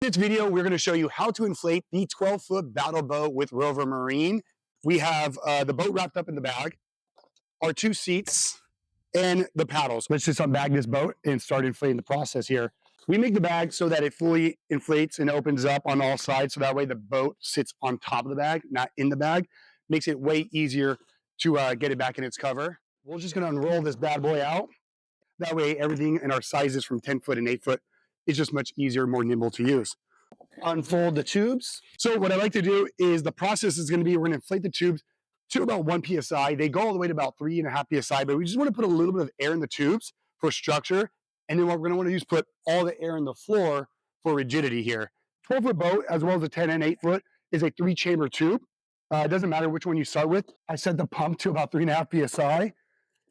In this video, we're going to show you how to inflate the 12-foot battle boat with Rover Marine. We have the boat wrapped up in the bag, our 2 seats, and the paddles. Let's just unbag this boat and start inflating the process here. We make the bag so that it fully inflates and opens up on all sides, so that way the boat sits on top of the bag, not in the bag. Makes it way easier to get it back in its cover. We're just going to unroll this bad boy out. That way everything in our sizes from 10 foot and 8 foot is just much easier, more nimble to use. Unfold the tubes. So what I like to do is the process is going to be, we're going to inflate the tubes to about 1 psi. They go all the way to about 3.5 psi, but we just want to put a little bit of air in the tubes for structure. And then what we're going to want to do is put all the air in the floor for rigidity here. 12-foot boat, as well as a 10 and 8 foot, is a 3-chamber tube. It doesn't matter which one you start with. I set the pump to about 3.5 psi.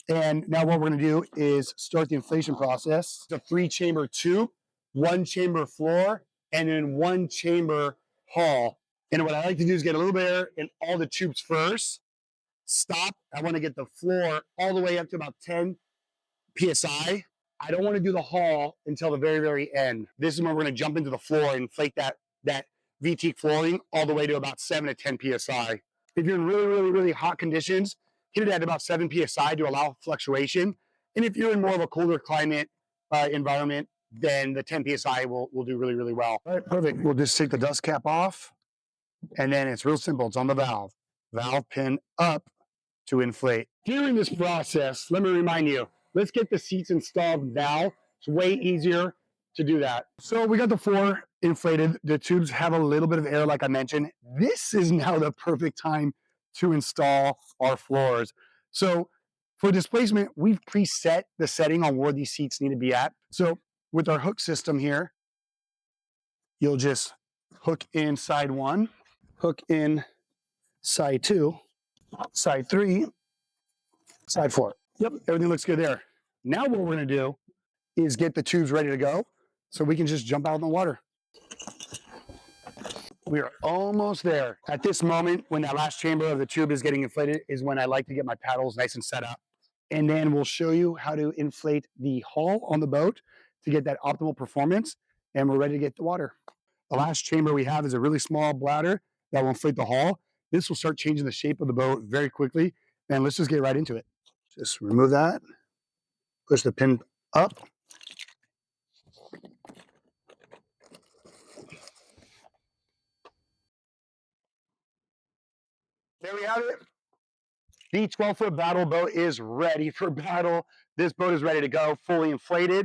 And now what we're going to do is start the inflation process. It's a 3-chamber tube, 1-chamber floor, and then 1-chamber hull. And what I like to do is get a little bit of air in all the tubes first. Stop. I want to get the floor all the way up to about 10 psi. I don't want to do the hull until the very, very end. This is when we're going to jump into the floor and inflate that VT flooring all the way to about 7 to 10 psi. If you're in really, really, really hot conditions, hit it at about 7 psi to allow fluctuation. And if you're in more of a colder climate environment, then the 10 psi will do really, really well. All right, perfect. We'll just take the dust cap off, and then it's real simple. It's on the valve. Valve pin up to inflate. During this process, let me remind you, let's get the seats installed now. It's way easier to do that. So we got the floor inflated. The tubes have a little bit of air, like I mentioned. This is now the perfect time to install our floors. So for displacement, we've preset the setting on where these seats need to be at. So with our hook system here, you'll just hook in side 1, hook in side 2, side 3, side 4. Yep, everything looks good there. Now what we're going to do is get the tubes ready to go so we can just jump out in the water. We are almost there. At this moment, when that last chamber of the tube is getting inflated, is when I like to get my paddles nice and set up. And then we'll show you how to inflate the hull on the boat to get that optimal performance, and we're ready to get the water. The last chamber we have is a really small bladder that will inflate the hull. This will start changing the shape of the boat very quickly, and let's just get right into it. Just remove that, push the pin up. There we have it. The 12-foot battle boat is ready for battle. This boat is ready to go, fully inflated.